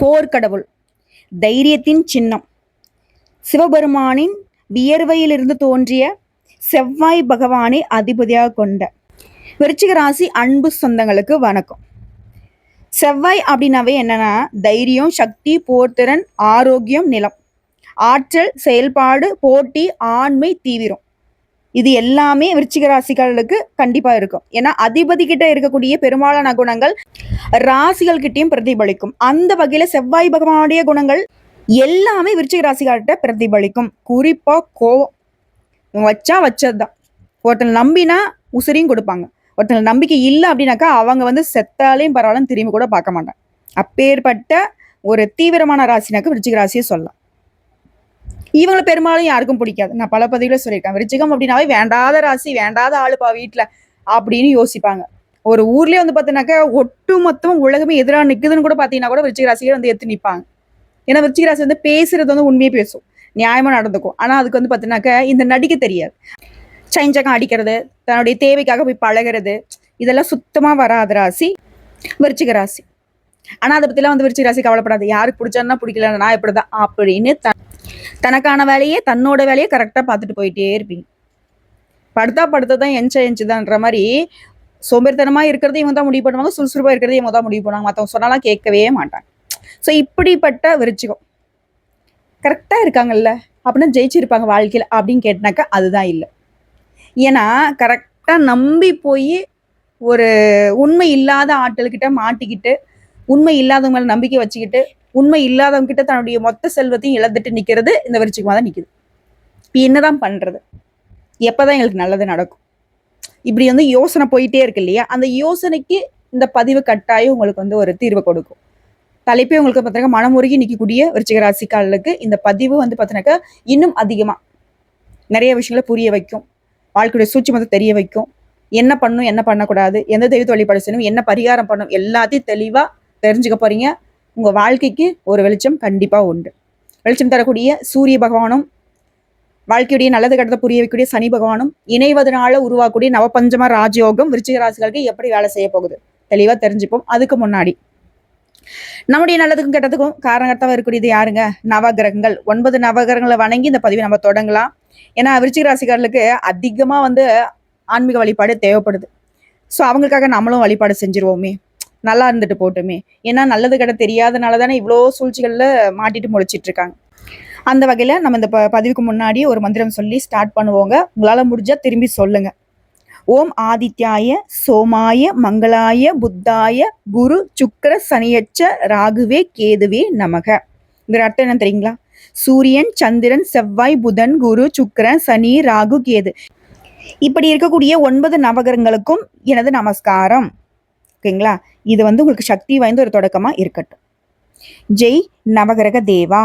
போர்க்கடவுள், தைரியத்தின் சின்னம், சிவபெருமானின் வியர்வையிலிருந்து தோன்றிய செவ்வாய் பகவானை அதிபதியாக கொண்ட விருச்சிக ராசி அன்பு சொந்தங்களுக்கு வணக்கம். செவ்வாய் அப்படின்னாவே என்னன்னா தைரியம், சக்தி, போர்த்திறன், ஆரோக்கியம், நிலம், ஆற்றல், செயல்பாடு, போட்டி, ஆண்மை, தீவிரம், இது எல்லாமே விருச்சிக ராசிகளுக்கு கண்டிப்பா இருக்கும். ஏன்னா அதிபதி கிட்ட இருக்கக்கூடிய பெரும்பாலான குணங்கள் ராசிகள் கிட்டையும் பிரதிபலிக்கும். அந்த வகையில செவ்வாய் பகவானுடைய குணங்கள் எல்லாமே விருச்சிக ராசிகள்கிட்ட பிரதிபலிக்கும். குறிப்பா கோவம், வச்சா வச்சதுதான். ஒருத்தனை நம்பினா உசிரியும் கொடுப்பாங்க. ஒருத்தனை நம்பிக்கை இல்லை அப்படின்னாக்கா அவங்க செத்தாலையும் பரவாயில்ல திரும்பி கூட பார்க்க மாட்டாங்க. அப்பேற்பட்ட ஒரு தீவிரமான ராசினாக்க விருச்சிக ராசியை சொல்லலாம். இவங்களை பெரும்பாலும் யாருக்கும் பிடிக்காது. நான் பல பதிவுல சொல்லியிருக்கேன். விருச்சிகம் அப்படின்னாவே வேண்டாத ராசி, வேண்டாத ஆளுப்பா வீட்டுல அப்படின்னு யோசிப்பாங்க. ஒரு ஊர்லயே பார்த்தீங்கன்னாக்கா ஒட்டு மொத்தம் உலகமே எதிராக நிக்குதுன்னு கூட பாத்தீங்கன்னா கூட விருச்சிக ராசியை எடுத்து நிற்பாங்க. ஏன்னா விருச்சிக ராசி பேசுறது உண்மையே பேசும், நியாயமா நடந்துக்கும். ஆனா அதுக்கு பார்த்தீங்கன்னாக்கா இந்த நடிக்க தெரியாது. சைஞ்சகம் அடிக்கிறது, தன்னுடைய தேவைக்காக போய் பழகிறது, இதெல்லாம் சுத்தமா வராத ராசி விருச்சிக ராசி. ஆனா அதை பத்திலாம் விருச்சிக ராசி கவலைப்படாது. யாருக்கு பிடிச்சான்னா பிடிக்கல, நான் இப்படிதான் அப்படின்னு தனக்கான வேலையே தன்னோட வேலையை கரெக்டா பார்த்துட்டு போயிட்டே இருப்பீங்க. படுத்ததான் எஞ்சுதான்ற மாதிரி சோம்பேறித்தனமா இருக்கிறது இவங்க தான் முடிவு பண்ணுவாங்க, சுறுசுறுப்பா இருக்கிறது இவங்க தான் முடிவு பண்ணுவாங்க. மற்றவங்க சொன்னாலாம் கேட்கவே மாட்டாங்க. ஸோ இப்படிப்பட்ட விருச்சிகம் கரெக்டா இருக்காங்கல்ல அப்படின்னா ஜெயிச்சிருப்பாங்க வாழ்க்கையில அப்படின்னு கேட்டினாக்கா அதுதான் இல்லை. ஏன்னா கரெக்டா நம்பி போய் ஒரு உண்மை இல்லாத ஆட்கள்கிட்ட மாட்டிக்கிட்டு, உண்மை இல்லாதவங்களை நம்பிக்கை வச்சுக்கிட்டு, உண்மை இல்லாதவங்க கிட்ட தன்னுடைய மொத்த செல்வத்தையும் இழந்துட்டு நிக்கிறது இந்த விருச்சிகமா தான் நிக்குது. இப்ப என்னதான் பண்றது? எப்பதான் எங்களுக்கு நல்லது நடக்கும்? இப்படி யோசனை போயிட்டே இருக்கு இல்லையா? அந்த யோசனைக்கு இந்த பதிவு கட்டாயம் உங்களுக்கு ஒரு தீர்வு கொடுக்கும். தலைப்பே உங்களுக்கு பார்த்தீங்கன்னா மனமுருகி நிற்கக்கூடிய விருச்சிக ராசிக்காரர்களுக்கு இந்த பதிவு பார்த்தீங்கன்னாக்கா இன்னும் அதிகமா நிறைய விஷயங்களை புரிய வைக்கும். வாழ்க்கையுடைய சூட்சுமத்தை தெரிய வைக்கும். என்ன பண்ணணும், என்ன பண்ணக்கூடாது, எந்த தெய்வத்தை வழிபாடு செய்யணும், என்ன பரிகாரம் பண்ணணும், எல்லாத்தையும் தெளிவா தெரிஞ்சுக்க போறீங்க. உங்க வாழ்க்கைக்கு ஒரு வெளிச்சம் கண்டிப்பா உண்டு. வெளிச்சம் தரக்கூடிய சூரிய பகவானும், வாழ்க்கையுடைய நல்லது கட்டத்தை புரிய வைக்கக்கூடிய சனி பகவானும் இணைவதனால உருவாக்கக்கூடிய நவபஞ்சம ராஜயோகம் விருச்சிக ராசிகளுக்கு எப்படி வேலை செய்ய போகுது தெளிவா தெரிஞ்சுப்போம். அதுக்கு முன்னாடி நம்முடைய நல்லதுக்கும் கெட்டதுக்கும் காரணகர்த்தாவா இருக்கக்கூடியது யாருங்க? நவகிரகங்கள். 9 நவகிரகங்களை வணங்கி இந்த பதிவை நம்ம தொடங்கலாம். ஏன்னா விருச்சிக ராசிக்காரர்களுக்கு அதிகமா ஆன்மீக வழிபாடு தேவைப்படுது. ஸோ அவங்களுக்காக நம்மளும் வழிபாடு செஞ்சிருவோமே, நல்லா இருந்துட்டு போட்டுமே. ஏன்னா நல்லது கெட்ட தெரியாதனால தானே இவ்வளோ சூழ்ச்சிகள்ல மாட்டிட்டு முளைச்சிட்டு இருக்காங்க. அந்த வகையில நம்ம இந்த பதிவுக்கு முன்னாடி ஒரு மந்திரம் சொல்லி ஸ்டார்ட் பண்ணுவோங்க. உங்களால முடிஞ்சா திரும்பி சொல்லுங்க. ஓம் ஆதித்யாய சோமாய மங்களாய புத்தாய குரு சுக்கர சனியச்ச ராகுவே கேதுவே நமக. இந்த அர்த்தம் என்ன தெரியுங்களா? சூரியன், சந்திரன், செவ்வாய், புதன், குரு, சுக்கரன், சனி, ராகு, கேது, இப்படி இருக்கக்கூடிய 9 நவகிரகங்களுக்கும் எனது நமஸ்காரம். ஓகேங்களா? இது உங்களுக்கு சக்தி வாய்ந்த ஒரு தொடக்கமா இருக்கட்டும். ஜெய் நவகிரக தேவா.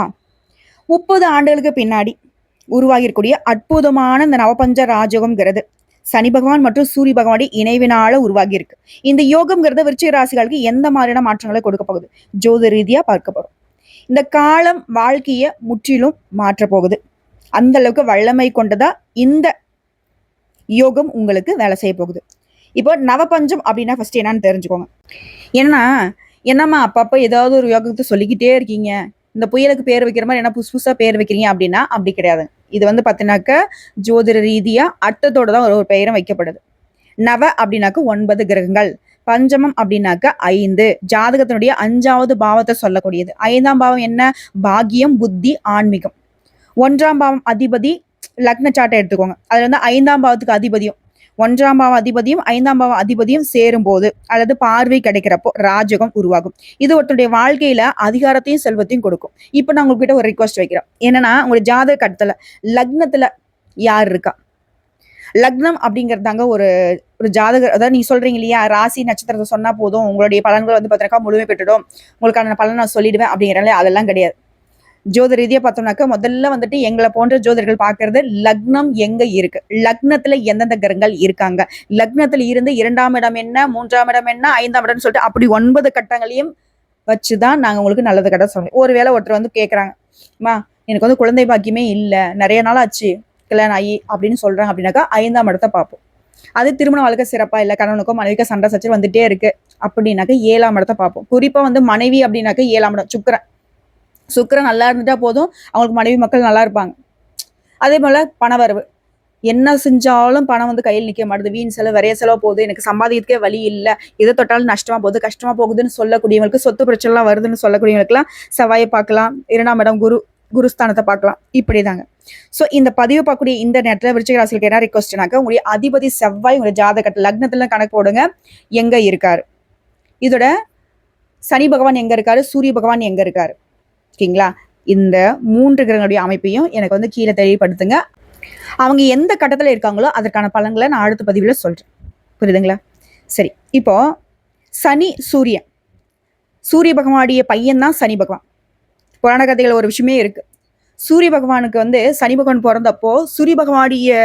30 ஆண்டுகளுக்கு பின்னாடி உருவாகிருக்கூடிய அற்புதமான இந்த நவபஞ்ச ராஜயோகம்ங்கிறது சனி பகவான் மற்றும் சூரிய பகவானுடைய இணைவினால உருவாகி இருக்கு. இந்த யோகம்ங்கிறத விருச்சிக ராசிகளுக்கு எந்த மாதிரியான மாற்றங்களை கொடுக்க போகுது ஜோதி ரீதியா பார்க்க போறோம். இந்த காலம் வாழ்க்கைய முற்றிலும் மாற்ற போகுது. அந்த அளவுக்கு வல்லமை கொண்டதா இந்த யோகம் உங்களுக்கு வேலை செய்ய போகுது. இப்போ நவபஞ்சம் அப்படின்னா ஃபர்ஸ்ட் என்னன்னு தெரிஞ்சுக்கோங்க. என்னம்மா அப்பப்போ ஏதாவது ஒரு யோகத்தை சொல்லிக்கிட்டே இருக்கீங்க, இந்த புயலுக்கு பேர் வைக்கிற மாதிரி என்ன புதுசா பேர் வைக்கிறீங்க அப்படின்னா அப்படி கிடையாது. இது பார்த்தீங்கன்னாக்க ஜோதிட ரீதியா அர்த்தத்தோட தான் ஒரு பெயரும் வைக்கப்படுது. நவ அப்படின்னாக்க 9 கிரகங்கள், பஞ்சமம் அப்படின்னாக்க 5, ஜாதகத்தினுடைய 5வது பாவத்தை சொல்லக்கூடியது. 5ஆம் பாவம் என்ன? பாக்கியம், புத்தி, ஆன்மீகம். 1ஆம் பாவம் அதிபதி லக்ன சாட்டை எடுத்துக்கோங்க. அதுல 5ஆம் பாவத்துக்கு அதிபதியும் 1ஆம் பாவ அதிபதியும் 5ஆம் பாவ அதிபதியும் சேரும் போது அல்லது பார்வை கிடைக்கிறப்போ ராஜகம் உருவாகும். இது ஒருத்தருடைய வாழ்க்கையில அதிகாரத்தையும் செல்வத்தையும் கொடுக்கும். இப்ப நான் உங்ககிட்ட ஒரு ரிக்வஸ்ட் வைக்கிறேன். என்னன்னா உங்களுடைய ஜாதக கட்டத்துல லக்னத்துல யார் இருக்கா? லக்னம் அப்படிங்கிறதாங்க ஒரு ஜாதக, அதாவது நீங்க சொல்றீங்க இல்லையா ராசி நட்சத்திரத்தை சொன்னா போதும் உங்களுடைய பலன்கள் பார்த்தீங்கன்னா முழுமை பெற்றுடும், உங்களுக்கான பலன் நான் சொல்லிடுவேன் அப்படிங்கிறனால அதெல்லாம் கிடையாது. ஜோதிட ரீதியா பார்த்தோம்னாக்க முதல்ல எங்களை போன்ற ஜோதிடர்கள் பார்க்கறது லக்னம் எங்க இருக்கு, லக்னத்துல எந்தெந்த கிரகங்கள் இருக்காங்க, லக்னத்துல இருந்து 2ஆம் இடம் என்ன, 3ஆம் இடம் என்ன, 5ஆம் இடம்னு சொல்லிட்டு அப்படி 9 கட்டங்களையும் வச்சுதான் நாங்க உங்களுக்கு நல்லது கட்ட சொல்றோம். ஒருவேளை ஒருத்தர் கேட்கறாங்க, மா எனக்கு குழந்தை பாக்கியமே இல்லை, நிறைய நாள் ஆச்சு கல்யாணம் ஆகி அப்படின்னு சொல்றாங்க அப்படின்னாக்கா 5ஆம் இடத்தை பார்ப்போம். அது திருமண வாழ்க்கை சிறப்பா இல்லை, கணவனுக்கும் மனைவிக்கும் சண்டை சச்சரவு வந்துட்டே இருக்கு அப்படின்னாக்க 7ஆம் இடத்தை பார்ப்போம். குறிப்பா வந்து மனைவி அப்படின்னாக்க 7ஆம் இடம் சுக்கிரன். சுக்கிரன் நல்லா இருந்துட்டா போதும், அவங்களுக்கு மனைவி மக்கள் நல்லா இருப்பாங்க. அதே போல பணவரவு, என்ன செஞ்சாலும் பணம் வந்து கையில் நிற்க மாட்டுது, வீண் செலவு விரைய செலவு போகுது, எனக்கு சம்பாதிக்கிறதுக்கே வழி இல்லை, எதை தொட்டாலும் நஷ்டமா போகுது, கஷ்டமா போகுதுன்னு சொல்லக்கூடியவங்களுக்கு, சொத்து பிரச்சனைலாம் வருதுன்னு சொல்லக்கூடியவங்களுக்குலாம் செவ்வாயை பார்க்கலாம். 2ஆம் இடம் குருஸ்தானத்தை பார்க்கலாம். இப்படிதாங்க. ஸோ இந்த பதிவு பார்க்கக்கூடிய இந்த நேரத்தில் விருச்சிக ராசிக்கு என்ன ரிக்வஸ்ட்னாக்க, உங்களுடைய அதிபதி செவ்வாய் உங்களுடைய ஜாதகத்தில் லக்னத்துல கணக்கு போடுங்க எங்க இருக்காரு, இதோட சனி பகவான் எங்க இருக்காரு, சூரிய பகவான் எங்க இருக்காரு, ஓகேங்களா? இந்த 3 கிரகங்களுடைய அமைப்பையும் எனக்கு வந்து கீழே தெளிவுபடுத்துங்க. அவங்க எந்த கட்டத்தில் இருக்காங்களோ அதற்கான பலன்களை நான் அடுத்த பதிவில் சொல்றேன். புரியுதுங்களா? சரி, இப்போ சனி சூரியன், சூரிய பகவானுடைய பையன் தான் சனி பகவான். புராண கதைகள் ஒரு விஷயமே இருக்கு. சூரிய பகவானுக்கு வந்து சனி பகவான் பிறந்தப்போ சூரிய பகவானுடைய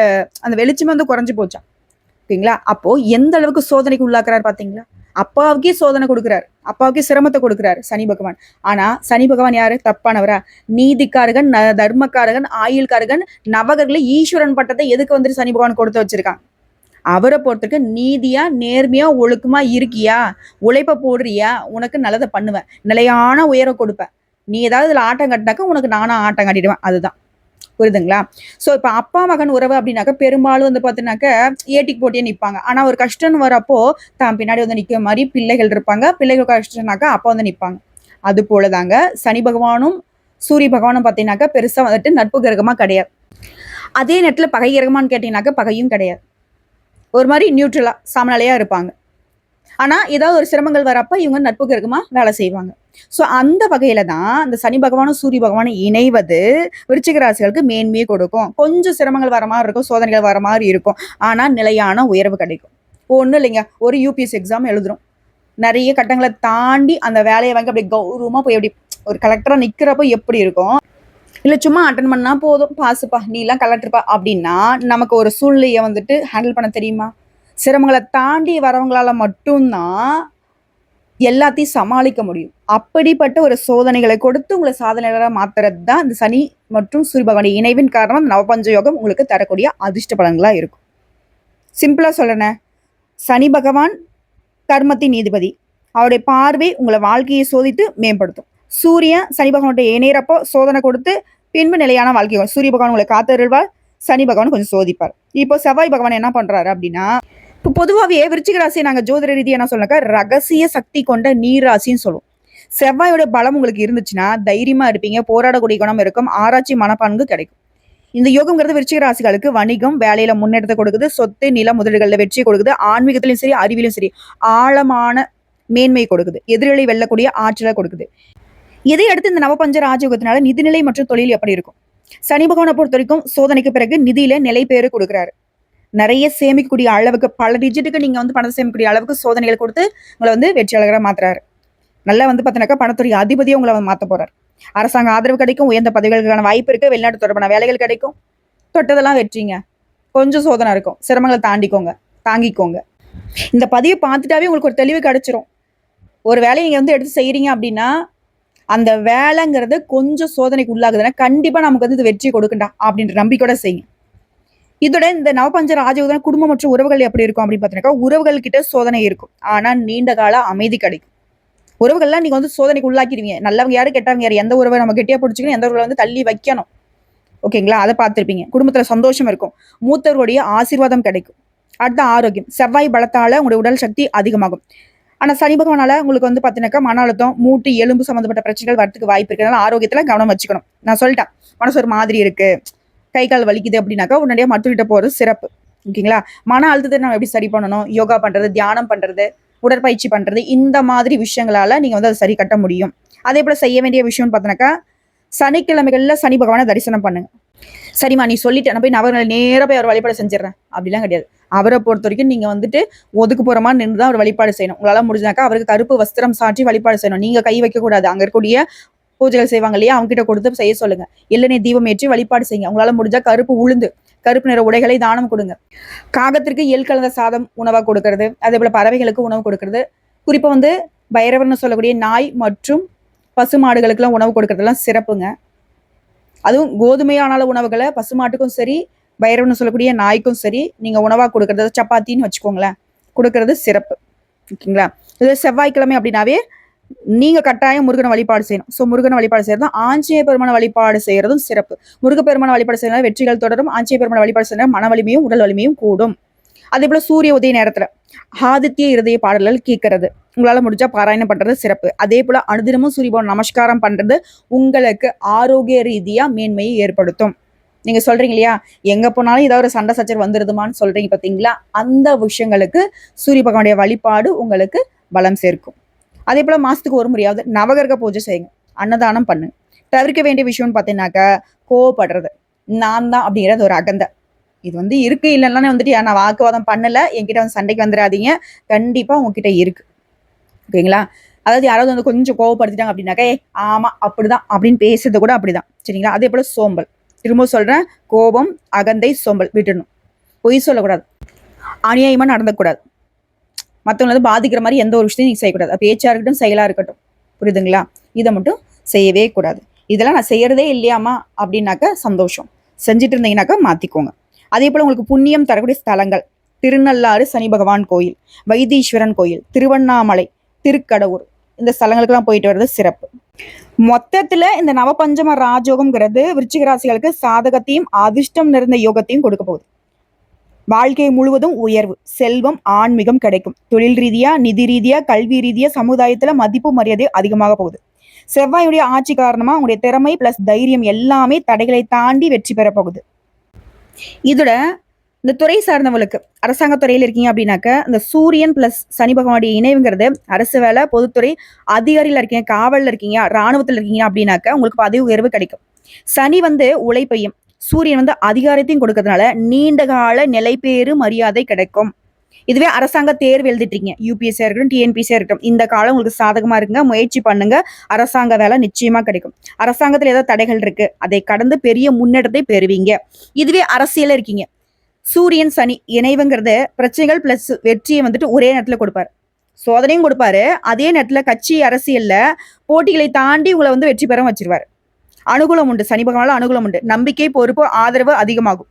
அந்த வெளிச்சமே வந்து குறைஞ்சு போச்சான். ஓகேங்களா? அப்போ எந்த அளவுக்கு சோதனைக்கு உள்ளாக்குறாரு பாத்தீங்களா? அப்பாவுக்கே சோதனை கொடுக்குறாரு, அப்பாவுக்கே சிரமத்தை கொடுக்குறாரு சனி பகவான். ஆனா சனி பகவான் யாரு? தப்பானவரா? நீதிக்காரகன், தர்மக்காரகன், ஆயுள்காரகன், நவகர்களை ஈஸ்வரன் பட்டத்தை எதுக்கு வந்துட்டு சனி பகவான் கொடுத்து வச்சிருக்கான்? அவரை பொறுத்தருக்கு நீதியா நேர்மையா ஒழுக்கமா இருக்கியா, உழைப்ப போடுறியா, உனக்கு நல்லதை பண்ணுவேன், நிலையான உயரம் கொடுப்பேன், நீ ஏதாவது இதுல ஆட்டம் கட்டினாக்க உனக்கு நானும் ஆட்டம் கட்டிடுவேன். அதுதான். புரியுதுங்களா? ஸோ இப்போ அப்பா மகன் உறவு அப்படின்னாக்க பெரும்பாலும் வந்து பார்த்தீங்கன்னாக்க ஏட்டிக்கு போட்டியே நிற்பாங்க. ஆனால் ஒரு கஷ்டம்னு வரப்போ தான் பின்னாடி வந்து நிற்கிற மாதிரி பிள்ளைகள் இருப்பாங்க. பிள்ளைகள் கஷ்டம்னாக்கா அப்பா வந்து நிற்பாங்க. அது போலதாங்க சனி பகவானும் சூரிய பகவானும் பார்த்தீங்கன்னாக்கா பெருசாக வந்துட்டு நட்பு கிரகமாக கிடையாது. அதே நேரத்தில் பகை கிரகமானு கேட்டீங்கன்னாக்கா பகையும் கிடையாது. ஒரு மாதிரி நியூட்ரலா சமநிலையா இருப்பாங்க. ஆனால் ஏதாவது ஒரு சிரமங்கள் வரப்ப இவங்க நட்பு கிரகமாக வேலை செய்வாங்க. ஸோ அந்த வகையில தான் இந்த சனி பகவானும் சூரிய பகவானும் இணைவது விருச்சிக ராசிகளுக்கு மேன்மையை கொடுக்கும். கொஞ்சம் சிரமங்கள் வர மாதிரி இருக்கும், சோதனைகள் வர மாதிரி இருக்கும், ஆனால் நிலையான உயர்வு கிடைக்கும். ஒன்றும் இல்லைங்க, ஒரு யூபிஎஸ் எக்ஸாம் எழுதுறோம், நிறைய கட்டங்களை தாண்டி அந்த வேலையை வாங்கி அப்படி கௌரவமாக போய் எப்படி ஒரு கலெக்டராக நிற்கிறப்போ எப்படி இருக்கும், இல்லை சும்மா அட்டன் பண்ணா போதும் பாசுப்பா நீ எல்லாம் கலெக்டர்ப்பா அப்படின்னா நமக்கு ஒரு சூழ்நிலையை வந்துட்டு ஹேண்டில் பண்ண தெரியுமா? சிரமங்களை தாண்டி வரவங்களால மட்டும்தான் எல்லாத்தையும் சமாளிக்க முடியும். அப்படிப்பட்ட ஒரு சோதனைகளை கொடுத்து உங்களை சாதனைகளாக மாத்துறது தான் இந்த சனி மற்றும் சூரிய பகவான் இணைவின் காரணம் நவபஞ்ச யோகம் உங்களுக்கு தரக்கூடிய அதிர்ஷ்ட பலன்களா இருக்கும். சிம்பிளா சொல்றேன், சனி பகவான் கர்மத்தின் நீதிபதி, அவருடைய பார்வை உங்களை வாழ்க்கையை சோதித்து மேம்படுத்தும். சூரியன் சனி பகவானுடைய இணையறப்போ சோதனை கொடுத்து பின்பு நிலையான வாழ்க்கை. சூரிய பகவான் உங்களை காத்தருள்வார், சனி பகவான் கொஞ்சம் சோதிப்பார். இப்போ செவ்வாய் பகவான் என்ன பண்றாரு அப்படின்னா, இப்போ பொதுவாகவே விருச்சிக ராசியை நாங்கள் ஜோதிட ரீதியாக என்ன சொல்லனாக்கா ரகசிய சக்தி கொண்ட நீர் ராசின்னு சொல்லுவோம். செவ்வாயோட பலம் உங்களுக்கு இருந்துச்சுன்னா தைரியமா இருப்பீங்க, போராடக்கூடிய குணம் இருக்கும், ஆராய்ச்சி மனப்பான்கு கிடைக்கும். இந்த யோகம்ங்கிறது விருச்சிக ராசிகளுக்கு வணிகம், வேலையில முன்னேற்றத்தை கொடுக்குது, சொத்து நில முதலீடுகளில் வெற்றியை கொடுக்குது, ஆன்மீகத்திலும் சரி அறிவிலும் சரி ஆழமான மேன்மை கொடுக்குது, எதிரிகளை வெல்லக்கூடிய ஆற்றலை கொடுக்குது. இதை அடுத்து இந்த நவபஞ்ச ராஜயோகத்தினால நிதிநிலை மற்றும் தொழில் எப்படி இருக்கும்? சனி பகவானை பொறுத்த வரைக்கும் சோதனைக்கு பிறகு நிதியில நிலை பேரு கொடுக்குறாரு. நிறைய சேமிக்கக்கூடிய அளவுக்கு பல டிஜிட்டுக்கு நீங்க வந்து பணத்தை சேமிக்கக்கூடிய அளவுக்கு சோதனைகள் கொடுத்து உங்களை வந்து வெற்றியாளராக மாத்துறாரு. நல்லா வந்து பார்த்தீங்கன்னாக்கா பணத்துறை அதிபதியை உங்களை வந்து மாற்ற போறாரு. அரசாங்க ஆதரவு கிடைக்கும், உயர்ந்த பதவிகளுக்கான வாய்ப்பு இருக்கு, வெளிநாட்டு தொடர்பான வேலைகள் கிடைக்கும், தொட்டதெல்லாம் வெற்றிங்க. கொஞ்சம் சோதனை இருக்கும், சிரமங்களை தாங்கிக்கோங்க. இந்த பதிவை பார்த்துட்டாவே உங்களுக்கு ஒரு தெளிவு கிடைச்சிரும். ஒரு வேலையை நீங்க வந்து எடுத்து செய்யறீங்க அப்படின்னா அந்த வேலைங்கிறது கொஞ்சம் சோதனைக்கு உள்ளாகுதுன்னா கண்டிப்பா நமக்கு வந்து இது வெற்றி கொடுக்கண்டா அப்படின்ற நம்பிக்கையோட செய்யுங்க. இதோட இந்த நவபஞ்ச ராஜயோகம் குடும்பம் மற்றும் உறவுகள் எப்படி இருக்கும் அப்படின்னு பார்த்தீங்கன்னா, உறவுகள் கிட்ட சோதனை இருக்கும், ஆனா நீண்ட கால அமைதி கிடைக்கும். உறவுகள்லாம் நீங்க வந்து சோதனைக்கு உள்ளாக்கிடுவீங்க. நல்லவங்க யாரு கெட்டவங்க யாரு, எந்த உறவை நம்ம கெட்டியா பிடிச்சிக்கணும், எந்த உறவை வந்து தள்ளி வைக்கணும், ஓகேங்களா? அதை பார்த்துருப்பீங்க. குடும்பத்துல சந்தோஷம் இருக்கும், மூத்தவர்களுடைய ஆசீர்வாதம் கிடைக்கும். அடுத்த ஆரோக்கியம், செவ்வாய் பலத்தால உங்களுடைய உடல் சக்தி அதிகமாகும். ஆனா சனி பகவானால உங்களுக்கு வந்து பார்த்தீங்கன்னாக்கா மன அழுத்தம், மூட்டு எலும்பு சம்பந்தப்பட்ட பிரச்சனைகள் வரத்துக்கு வாய்ப்பு இருக்கு. அதனால ஆரோக்கியத்துல கவனம் வச்சுக்கணும். நான் சொல்லிட்டேன், மனசு ஒரு மாதிரி இருக்கு, கை கால் வலிக்குது அப்படின்னாக்கா உடனடியாக மருத்துவர்கிட்ட போகிறது சிறப்பு, ஓகேங்களா? மன அழுத்தத்தை நம்ம எப்படி சரி பண்ணணும்? யோகா பண்றது, தியானம் பண்றது, உடற்பயிற்சி பண்றது, இந்த மாதிரி விஷயங்களால நீங்க வந்து அதை சரி கட்ட முடியும். அதே போல செய்ய வேண்டிய விஷயம்னு பார்த்தோன்னாக்கா சனிக்கிழமைகள்ல சனி பகவானை தரிசனம் பண்ணுங்க. சரிம்மா நீ சொல்லிட்டு நான் போய் நவர்களை நேராக போய் அவர் வழிபாடு செஞ்சிடறேன் அப்படிலாம் கிடையாது. அவரை பொறுத்த வரைக்கும் நீங்க வந்துட்டு ஒதுக்குப்புறமா நின்று தான் அவர் வழிபாடு செய்யணும். உங்களால முடிஞ்சாக்கா அவருக்கு கருப்பு வஸ்திரம் சாற்றி வழிபாடு செய்யணும். நீங்க கை வைக்க கூடாது. அங்க இருக்கக்கூடிய பூஜைகள் செய்வாங்க இல்லையா, அவங்க கிட்ட கொடுத்து செய்ய சொல்லுங்க. இல்லைனே தீபம் ஏற்றி வழிபாடு செய்யுங்க. உங்களால முடிஞ்சா கருப்பு உளுந்து, கருப்பு நிற உடைகளை தானம் கொடுங்க. காகத்திற்கு எள் கலந்த சாதம் உணவா கொடுக்கறது, அதே போல பறவைகளுக்கு உணவு கொடுக்கறது, குறிப்பா வந்து பைரவர்னு சொல்லக்கூடிய நாய் மற்றும் பசு மாடுகளுக்கெல்லாம் உணவு கொடுக்கறதெல்லாம் சிறப்புங்க. அதுவும் கோதுமையானால உணவுகளை பசுமாட்டுக்கும் சரி பைரவன்னு சொல்லக்கூடிய நாய்க்கும் சரி நீங்கள் உணவாக கொடுக்கறது சப்பாத்தின்னு வச்சுக்கோங்களேன், கொடுக்கறது சிறப்பு. ஓகேங்களா? இது செவ்வாய்க்கிழமை அப்படின்னாவே நீங்கள் கட்டாயம் முருகனை வழிபாடு செய்யணும். ஸோ முருகனை வழிபாடு செய்யறதும் ஆஞ்சநேய பெருமான வழிபாடு செய்யறதும் சிறப்பு. முருகப்பெருமான வழிபாடு செய்யறதுனால வெற்றிகள் தொடரும். ஆஞ்சநேய பெருமான வழிபாடு செய்யறதுனால மன வலிமையும் உடல் வலிமையும் கூடும். அதே போல சூரிய உதய நேரத்துல ஆதித்ய இருதய பாடல்கள் கேட்கறது, உங்களால முடிஞ்சா பாராயணம் பண்றது சிறப்பு. அதே போல அனுதினமும் சூரிய பகவான் நமஸ்காரம் பண்றது உங்களுக்கு ஆரோக்கிய ரீதியா மேன்மையை ஏற்படுத்தும். நீங்க சொல்றீங்க இல்லையா, எங்க போனாலும் ஏதாவது ஒரு சண்டை சச்சர் வந்துருதுமான்னு சொல்றீங்க பாத்தீங்களா, அந்த விஷயங்களுக்கு சூரிய பகவானுடைய வழிபாடு உங்களுக்கு பலம் சேர்க்கும். அதே போல மாசத்துக்கு ஒரு முறையாவது நவகிரக பூஜை செய்யுங்க, அன்னதானம் பண்ணுங்க. தவிர்க்க வேண்டிய விஷயம்னு பார்த்தீங்கன்னாக்கா கோவப்படுறது, நான் தான் அப்படிங்கிறது ஒரு அகந்தை. இது இருக்கு, இல்லைன்னா நான் வாக்குவாதம் பண்ணல, என்கிட்ட சண்டைக்கு வந்துடாதீங்க, கண்டிப்பா உங்ககிட்ட இருக்கு. ஓகேங்களா? அதாவது யாராவது கொஞ்சம் கோவப்படுத்திட்டாங்க அப்படின்னாக்கா ஆமா அப்படிதான் அப்படின்னு பேசுறது கூட அப்படிதான். சரிங்களா? அதே போல சோம்பல், திரும்ப சொல்றேன், கோபம், அகந்தை, சோம்பல் விட்டுடணும். பொய் சொல்லக்கூடாது, அநியாயமா நடந்தக்கூடாது, மற்றவங்களை பாதிக்கிற மாதிரி எந்த ஒரு விஷயத்தையும் நீங்க செய்யக்கூடாது. பேச்சா இருக்கட்டும், செயலா இருக்கட்டும். புரியுதுங்களா? இதை மட்டும் செய்யவே கூடாது. இதெல்லாம் நான் செய்யறதே இல்லையாமா அப்படின்னாக்கா சந்தோஷம், செஞ்சுட்டு இருந்தீங்கன்னாக்கா மாத்திக்கோங்க. அதே போல உங்களுக்கு புண்ணியம் தரக்கூடிய ஸ்தலங்கள் திருநள்ளாறு சனி பகவான் கோயில், வைத்தீஸ்வரன் கோயில், திருவண்ணாமலை, திருக்கடவுர், இந்த ஸ்தலங்களுக்கெல்லாம் போயிட்டு வர்றது சிறப்பு. மொத்தத்துல இந்த நவபஞ்சம ராஜயோகம்ங்கிறது விருச்சிக ராசிகளுக்கு சாதகத்தையும் அதிர்ஷ்டம் நிறைந்த யோகத்தையும் கொடுக்க போகுது. வாழ்க்கை முழுவதும் உயர்வு, செல்வம், ஆன்மீகம் கிடைக்கும். தொழில் ரீதியா, நிதி ரீதியா, கல்வி ரீதியா, சமுதாயத்துல மதிப்பு மரியாதை அதிகமாக போகுது. செவ்வாயுடைய ஆட்சி காரணமா உங்களுடைய திறமை பிளஸ் தைரியம் எல்லாமே தடைகளை தாண்டி வெற்றி பெற போகுது. இதோட இந்த துறை சார்ந்தவங்களுக்கு அரசாங்க துறையில் இருக்கீங்க அப்படின்னாக்க இந்த சூரியன் பிளஸ் சனி பகவானுடைய இணைவுங்கிறது அரசு வேலை, பொதுத்துறை, அதிகாரியில் இருக்கீங்க, காவலில் இருக்கீங்க, இராணுவத்தில் இருக்கீங்க அப்படின்னாக்க உங்களுக்கு பதவி உயர்வு கிடைக்கும். சனி உழைப்பையும், சூரியன் அதிகாரத்தையும் கொடுக்கறதுனால நீண்ட கால நிலைப்பேறு மரியாதை கிடைக்கும். இதுவே அரசாங்க தேர்வு எழுதிட்டீங்க, யூபிஎஸ்சியா இருக்கட்டும், டிஎன்பிசியா இருக்கட்டும், இந்த காலம் உங்களுக்கு சாதகமா இருக்குங்க, முயற்சி பண்ணுங்க, அரசாங்க வேலை நிச்சயமா கிடைக்கும். அரசாங்கத்துல ஏதாவது தடைகள் இருக்கு, அதை கடந்து பெரிய முன்னேற்றத்தை பெறுவீங்க. இதுவே அரசியல இருக்கீங்க, சூரியன் சனி இணைவுங்கிறது பிரச்சனைகள் பிளஸ் வெற்றியை ஒரே நேரத்துல கொடுப்பாரு, சோதனையும் கொடுப்பாரு. அதே நேரத்துல கட்சி அரசியல்ல போட்டிகளை தாண்டி உங்களை வெற்றி பெற வச்சிருவாரு. அனுகூலம் உண்டு, சனி பகவானால அனுகூலம் உண்டு, நம்பிக்கை, பொறுப்பு, ஆதரவு அதிகமாகும்.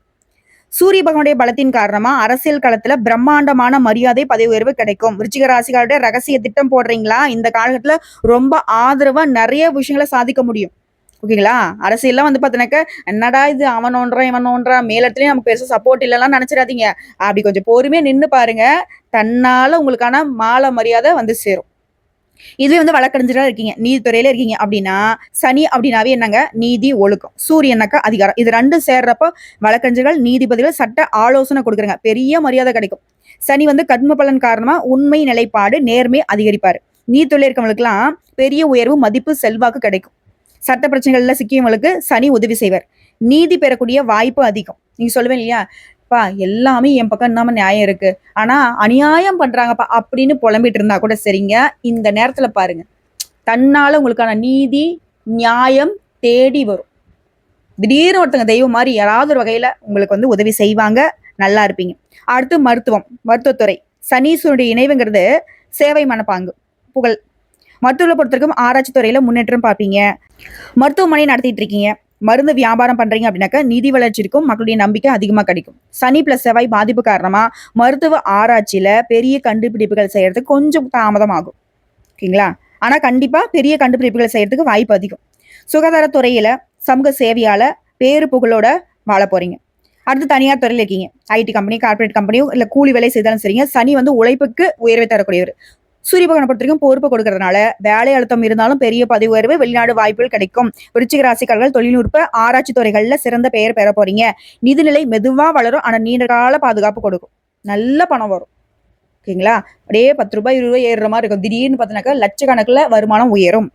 சூரிய பகவானுடைய பலத்தின் காரணமா அரசியல் களத்துல பிரம்மாண்டமான மரியாதை, பதவி உயர்வு கிடைக்கும். விருச்சிக ராசிகளுடைய ரகசிய திட்டம் போடுறீங்களா, இந்த காலகட்டத்துல ரொம்ப ஆதரவா நிறைய விஷயங்களை சாதிக்க முடியும். ஓகேங்களா? அரசியல்லாம் பார்த்தீங்கன்னாக்க என்னடா இது, அவன் ஒன்றான் இவன் ஒன்றான், மேலத்துலயும் நமக்கு பெருசா சப்போர்ட் இல்லைலாம் நினைச்சிடாதீங்க. அப்படி கொஞ்சம் பொறுமையா நின்று பாருங்க, தன்னால உங்களுக்கான மாலை மரியாதை சேரும். இதுவே வழக்கறிஞரா இருக்கீங்க, நீதித்துறையில இருக்கீங்க அப்படின்னா சனி அப்படின்னாவே என்னங்க, நீதி ஒழுக்கம், சூரியனாக்கா அதிகாரம், இது ரெண்டும் சேர்றப்போ வழக்கறிஞர்கள், நீதிபதிகள், சட்ட ஆலோசனை கொடுக்குறங்க, பெரிய மரியாதை கிடைக்கும். சனி கர்ம பலன் காரணமா உண்மை, நிலைப்பாடு, நேர்மை அதிகரிப்பாரு. நீதித்துறையில இருக்கவங்களுக்குலாம் பெரிய உயர்வு, மதிப்பு, செல்வாக்கு கிடைக்கும். சட்ட பிரச்சனைகள்ல சிக்கியவங்களுக்கு சனி உதவி செய்வார். நீதி பெறக்கூடிய வாய்ப்பு அதிகம். நீங்க சொல்லுவேன் இல்லையா, பா எல்லாமே என் பக்கம் இல்லாம நியாயம் இருக்கு, ஆனா அநியாயம் பண்றாங்கப்பா அப்படின்னு புலம்பிட்டு இருந்தா கூட சரிங்க, இந்த நேரத்துல பாருங்க, தன்னால உங்களுக்கான நீதி, நியாயம் தேடி வரும். திடீர்னு ஒருத்தங்க தெய்வம் மாதிரி யாராவது ஒரு வகையில உங்களுக்கு உதவி செய்வாங்க, நல்லா இருப்பீங்க. அடுத்து மருத்துவத்துறை, சனீஸ்வருடைய இணைவுங்கிறது சேவை மனப்பாங்கு, புகழ். மருத்துவ பொறுத்தவரைக்கும் ஆராய்ச்சி துறையில முன்னேற்றம் பார்ப்பீங்க. மருத்துவமனை நடத்திட்டு இருக்கீங்க, மருந்து வியாபாரம் பண்றீங்க அப்படின்னாக்க நிதி வளர்ச்சி இருக்கும், மக்களுடைய நம்பிக்கை அதிகமா கிடைக்கும். சனி பிளஸ் செவ்வாய் பாதிப்பு காரணமா மருத்துவ ஆராய்ச்சியில பெரிய கண்டுபிடிப்புகள் செய்யறதுக்கு கொஞ்சம் தாமதம் ஆகும். ஓகேங்களா? ஆனா கண்டிப்பா பெரிய கண்டுபிடிப்புகள் செய்யறதுக்கு வாய்ப்பு அதிகம். சுகாதாரத்துறையில சமூக சேவையால பேரு புகழோட வாழ போறீங்க. அடுத்து தனியார் துறையில இருக்கீங்க, ஐடி கம்பெனி, கார்பரேட் கம்பெனியோ இல்ல கூலி வேலை செய்தாலும் சரிங்க, சனி உழைப்புக்கு உயர்வை தரக்கூடியவர். சூரிய பகவானை பொறுத்த வரைக்கும் பொறுப்பு கொடுக்கறதுனால வேலை அழுத்தம் இருந்தாலும் பெரிய பதவி உயர்வு, வெளிநாடு வாய்ப்புகள் கிடைக்கும். விருச்சிக ராசிக்காரர்கள் தொழில்நுட்ப ஆராய்ச்சி துறைகள்ல சிறந்த பெயர் பெற போறீங்க. நிதிநிலை மெதுவா வளரும், ஆனா நீண்ட கால பாதுகாப்பு கொடுக்கும். நல்ல பணம் வரும். ஓகேங்களா? அப்படியே 10 ரூபாய் 20 ரூபாய் ஏறுற மாதிரி இருக்கும். திடீர்னு பார்த்தீங்கன்னாக்கா லட்சக்கணக்கில் வருமானம் உயரும்.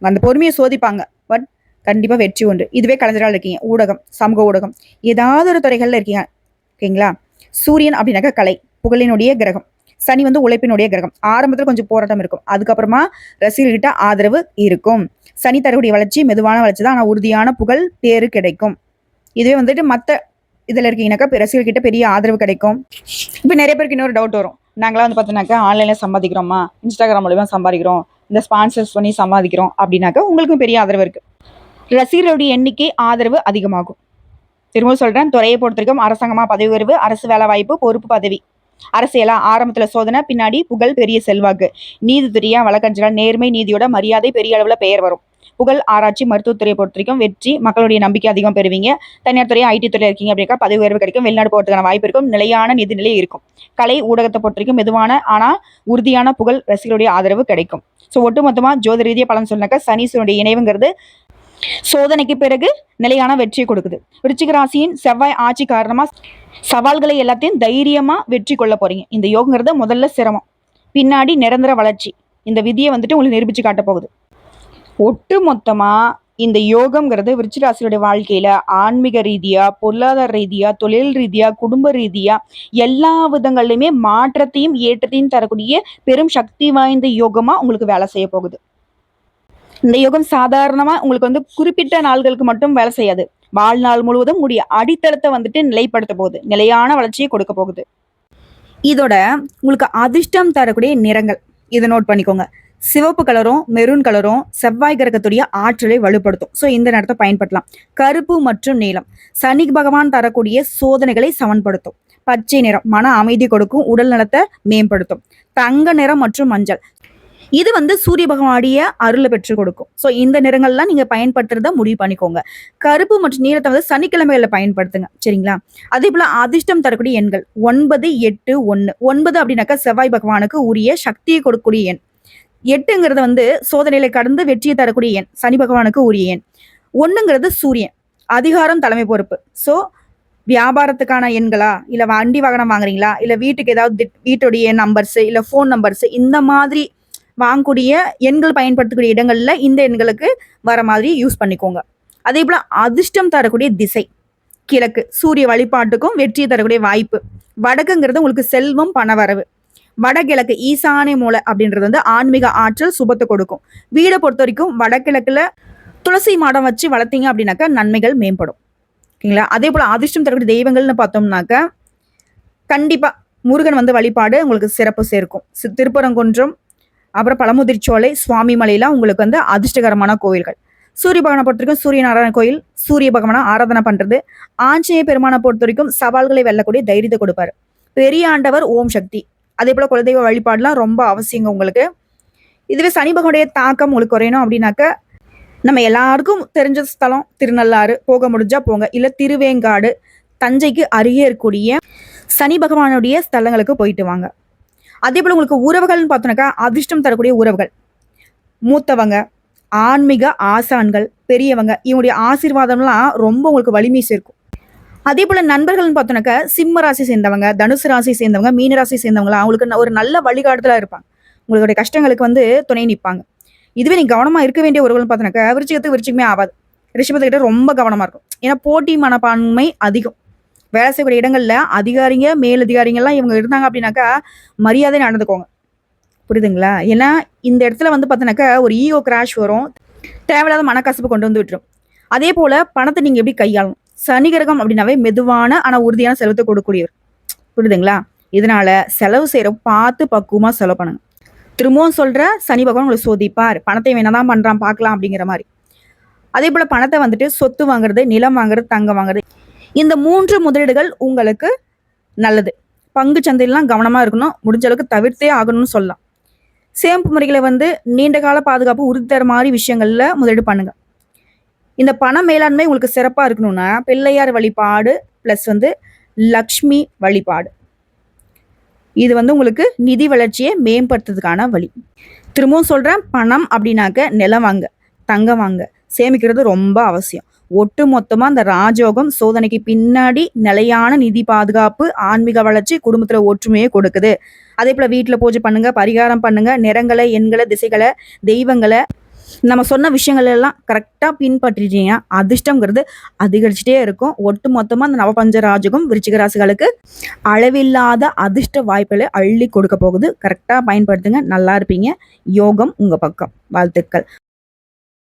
அந்த பொறுமையை சோதிப்பாங்க, பட் கண்டிப்பா வெற்றி உண்டு. இதுவே கலைஞரால் இருக்கீங்க, ஊடகம், சமூக ஊடகம், ஏதாவது ஒரு துறைகள்ல இருக்கீங்க. ஓகேங்களா? சூரியன் அப்படின்னாக்கா கலை, புகழினுடைய கிரகம். சனி உழைப்பினுடைய கிரகம். ஆரம்பத்துல கொஞ்சம் போராட்டம் இருக்கும், அதுக்கப்புறமா ரசிகர்கிட்ட ஆதரவு இருக்கும். சனி தரக்கூடிய வளர்ச்சி மெதுவான வளர்ச்சி தான், ஆனா உறுதியான புகழ், பேரு கிடைக்கும். இதுவே மத்த இதுல இருக்கீங்கன்னாக்கா ரசிகர்கிட்ட பெரிய ஆதரவு கிடைக்கும். இப்ப நிறைய பேருக்கு இன்னொரு டவுட் வரும், நாங்களாம் பார்த்தீங்கன்னாக்கா ஆன்லைன்ல சம்பாதிக்கிறோமா, இன்ஸ்டாகிராம் மூலமா சம்பாதிக்கிறோம், இந்த ஸ்பான்சர்ஸ் பண்ணி சம்பாதிக்கிறோம் அப்படின்னாக்கா உங்களுக்கும் பெரிய ஆதரவு இருக்கு, ரசிகர்களுடைய எண்ணிக்கை, ஆதரவு அதிகமாகும். திரும்ப சொல்றேன், துறையை பொறுத்த வரைக்கும் அரசாங்கமா பதவி உயர்வு, அரசு வேலை வாய்ப்பு, பொறுப்பு பதவி. அரசியலா ஆரம்பத்துல சோதனை, பின்னாடி புகழ், பெரிய செல்வாக்கு. நீதித்துறையா வழக்கறிஞரா நேர்மை, நீதியோட மரியாதை, பெரிய அளவுல பெயர் வரும். புகழ், ஆராய்ச்சி, மருத்துவத்துறையை பொறுத்த வரைக்கும் வெற்றி, மக்களுடைய நம்பிக்கை அதிகம் பெறுவீங்க. தனியார் துறை, ஐடி துறையில் இருக்கீங்க அப்படின்னா பதவி உயர்வு கிடைக்கும், வெளிநாடு போகிறதுக்கான வாய்ப்பு இருக்கும், நிலையான நிதிநிலை இருக்கும். கலை ஊடகத்தை பொறுத்த வரைக்கும் மெதுவான ஆனா உறுதியான புகழ், ரசிகர்களுடைய ஆதரவு கிடைக்கும். ஸோ ஒட்டுமொத்தமா ஜோதி ரீதியா பலன் சொன்னாக்க சனீஸ்வரனுடைய இணைவுங்கிறது சோதனைக்கு பிறகு நிலையான வெற்றியை கொடுக்குது. விருச்சிக ராசியின் செவ்வாய் ஆட்சி காரணமா சவால்களை எல்லாத்தையும் தைரியமா வெற்றி கொள்ள போறீங்க. இந்த யோகங்கிறது முதல்ல சிரமம், பின்னாடி நிரந்தர வளர்ச்சி. இந்த விதியை வந்துட்டு உங்களுக்கு நிரூபிச்சு காட்ட போகுது. ஒட்டு மொத்தமா இந்த யோகம்ங்கிறது விருச்சிக ராசியுடைய வாழ்க்கையில ஆன்மீக ரீதியா, பொருளாதார ரீதியா, தொழில் ரீதியா, குடும்ப ரீதியா எல்லா விதங்கள்லையுமே மாற்றத்தையும் ஏற்றத்தையும் தரக்கூடிய பெரும் சக்தி வாய்ந்த யோகமா உங்களுக்கு வேலை செய்ய போகுது. இந்த யோகம் சாதாரணமா உங்களுக்கு வந்து குறிப்பிட்ட நாள்களுக்கு மட்டும் வேலை செய்யாது. வாழ்நாள் முழுவதும் உடைய அடித்தளத்தை வந்துட்டு நிலைப்படுத்த போகுது, நிலையான வளர்ச்சியை கொடுக்க போகுது. இதோட உங்களுக்கு அதிர்ஷ்டம் தரக்கூடிய நிறங்கள் இதை நோட் பண்ணிக்கோங்க. சிவப்பு கலரும் மெரூன் கலரும் செவ்வாய் கிரகத்துடைய ஆற்றலை வலுப்படுத்தும். ஸோ இந்த நேரத்தை பயன்படுத்தலாம். கருப்பு மற்றும் நீலம் சனி பகவான் தரக்கூடிய சோதனைகளை சமன்படுத்தும். பச்சை நிறம் மன அமைதி கொடுக்கும், உடல் நலத்தை மேம்படுத்தும். தங்க நிறம் மற்றும் மஞ்சள் இது வந்து சூரிய பகவானுடைய அருளை பெற்று கொடுக்கும். ஸோ இந்த நிறங்கள்லாம் நீங்க பயன்படுத்துறத முடிவு பண்ணிக்கோங்க. கருப்பு மற்றும் நீலத்தை வந்து சனிக்கிழமைகளில் பயன்படுத்துங்க, சரிங்களா? அதே போல அதிர்ஷ்டம் தரக்கூடிய எண்கள் 9, 8, 1. 9 அப்படின்னாக்கா செவ்வாய் பகவானுக்கு உரிய சக்தியை கொடுக்கக்கூடிய எண். 8ங்கிறது வந்து சோதனைகளை கடந்து வெற்றியை தரக்கூடிய எண், சனி பகவானுக்கு உரிய எண். 1ங்கிறது சூரியன், அதிகாரம், தலைமை பொறுப்பு. ஸோ வியாபாரத்துக்கான எண்களா, இல்ல வண்டி வாகனம் வாங்குறீங்களா, இல்ல வீட்டுக்கு ஏதாவது வீட்டுடைய நம்பர்ஸ், இல்ல போன் நம்பர்ஸ், இந்த மாதிரி வாங்கக்கூடிய எண்கள் பயன்படுத்தக்கூடிய இடங்கள்ல இந்த எண்களுக்கு வர மாதிரி யூஸ் பண்ணிக்கோங்க. அதே போல அதிர்ஷ்டம் தரக்கூடிய திசை கிழக்கு, சூரிய வழிபாட்டுக்கும் வெற்றியை தரக்கூடிய வாய்ப்பு. வடக்குங்கிறது உங்களுக்கு செல்வம், பணவரவு. வடகிழக்கு ஈசானிய மூலை அப்படின்றது வந்து ஆன்மீக ஆற்றல், சுபத்தை கொடுக்கும். வீடை பொறுத்த வரைக்கும் வடகிழக்குல துளசி மாடம் வச்சு வளர்த்தீங்க அப்படின்னாக்கா நன்மைகள் மேம்படும், ஓகேங்களா? அதே போல அதிர்ஷ்டம் தரக்கூடிய தெய்வங்கள்னு பார்த்தோம்னாக்கா கண்டிப்பா முருகன் வந்து வழிபாடு உங்களுக்கு சிறப்பு சேர்க்கும். திருப்பரங்குன்றம், அப்புறம் பழமுதிர்ச்சோலை, சுவாமி மலையெல்லாம் உங்களுக்கு வந்து அதிர்ஷ்டகரமான கோயில்கள். சூரிய பகவானை பொறுத்த வரைக்கும் சூரிய நாராயண கோயில், சூரிய பகவானை ஆராதனை பண்றது. ஆஞ்சநேய பெருமானை பொறுத்த வரைக்கும் சவால்களை வெல்லக்கூடிய தைரியத்தை கொடுப்பாரு. பெரிய ஆண்டவர் ஓம் சக்தி. அதே போல குலதெய்வ வழிபாடுலாம் ரொம்ப அவசியங்க உங்களுக்கு. இதுவே சனி பகவானுடைய தாக்கம் உங்களுக்கு குறையணும் அப்படின்னாக்க நம்ம எல்லாருக்கும் தெரிஞ்ச ஸ்தலம் திருநள்ளாறு, போக முடிஞ்சா போங்க. இல்ல திருவேங்காடு, தஞ்சைக்கு அருகே இருக்கக்கூடிய சனி பகவானுடைய ஸ்தலங்களுக்கு போயிட்டு வாங்க. அதே போல உங்களுக்கு உறவுகள்னு பார்த்தோன்னாக்கா அதிர்ஷ்டம் தரக்கூடிய உறவுகள், மூத்தவங்க, ஆன்மீக ஆசான்கள், பெரியவங்க, இவங்களுடைய ஆசீர்வாதம்லாம் ரொம்ப உங்களுக்கு வலிமை சேர்க்கும். அதே போல நண்பர்கள்னு பார்த்தோன்னாக்கா சிம்ம ராசி சேர்ந்தவங்க, தனுசு ராசி சேர்ந்தவங்க, மீன ராசி சேர்ந்தவங்களாம் அவங்களுக்கு ஒரு நல்ல வழிகாட்டுதலா இருப்பாங்க. உங்களுடைய கஷ்டங்களுக்கு வந்து துணை நிற்பாங்க. இதுவே நீ கவனமா இருக்க வேண்டிய உறவுகள்னு பார்த்தோன்னாக்கா விருச்சிகத்துக்கு விருச்சிகமே ஆகாது. ரிஷபத்துக்கிட்ட ரொம்ப கவனமா இருக்கும். ஏன்னா போட்டி மனப்பான்மை அதிகம். வேலை செய்யக்கூடிய இடங்கள்ல அதிகாரிங்க, மேலதிகாரிங்கெல்லாம் இவங்க இருந்தாங்க அப்படின்னாக்கா மரியாதை நடந்துக்கோங்க, புரியுதுங்களா? ஏன்னா இந்த இடத்துல வந்து பார்த்தோன்னாக்கா ஒரு ஈகோ கிராஷ் வரும், தேவையில்லாத மனக்கசப்பு கொண்டு வந்து விட்டுரும். அதே போல பணத்தை நீங்க எப்படி கையாளணும்? சனி கிரகம் அப்படின்னாவே மெதுவான ஆனா உறுதியான செலவத்தை கொடுக்கக்கூடியவர், புரியுதுங்களா? இதனால செலவு செய்யற பார்த்து பக்குவமா செலவு பண்ணுங்க. திரும்பவும் சொல்ற, சனி பகவான் உங்களை சோதிப்பார். பணத்தை என்னதான் பண்றான் பார்க்கலாம் அப்படிங்கிற மாதிரி. அதே போல பணத்தை வந்துட்டு சொத்து வாங்குறது, நிலம் வாங்குறது, தங்கம் வாங்குறது, இந்த 3 முதலீடுகள் உங்களுக்கு நல்லது. பங்கு சந்தையெல்லாம் கவனமா இருக்கணும், முடிஞ்ச அளவுக்கு தவிர்த்தே ஆகணும்னு சொல்லலாம். சேமிப்பு முறைகளை வந்து நீண்ட கால பாதுகாப்பு உறுதி தர மாதிரி விஷயங்கள்ல முதலீடு பண்ணுங்க. இந்த பண மேலாண்மை உங்களுக்கு சிறப்பா இருக்கணும்னா பிள்ளையார் வழிபாடு பிளஸ் வந்து லக்ஷ்மி வழிபாடு, இது வந்து உங்களுக்கு நிதி வளர்ச்சியை மேம்படுத்துறதுக்கான வழி. திரும்பவும் சொல்றேன், பணம் அப்படின்னாக்க நிலம் வாங்க, தங்கம் வாங்க, சேமிக்கிறது ரொம்ப அவசியம். ஒட்டு மொத்தமா அந்த ராஜயோகம் சோதனைக்கு பின்னாடி நிலையான நிதி பாதுகாப்பு, ஆன்மீக வளர்ச்சி, குடும்பத்துல ஒற்றுமையை கொடுக்குது. அதே போல வீட்டுல பூஜை பண்ணுங்க, பரிகாரம் பண்ணுங்க, நிறங்களை, எண்களை, திசைகளை, தெய்வங்களை, நம்ம சொன்ன விஷயங்கள் எல்லாம் கரெக்டா பின்பற்றிட்டீங்கன்னா அதிர்ஷ்டம்ங்கிறது அதிகரிச்சுட்டே இருக்கும். ஒட்டு மொத்தமா அந்த நவபஞ்ச ராஜகம் விருச்சிக ராசிகளுக்கு அளவில்லாத அதிர்ஷ்ட வாய்ப்புகளை அள்ளி கொடுக்க போகுது. கரெக்டா பயன்படுத்துங்க, நல்லா இருப்பீங்க. யோகம் உங்க பக்கம். வாழ்த்துக்கள்.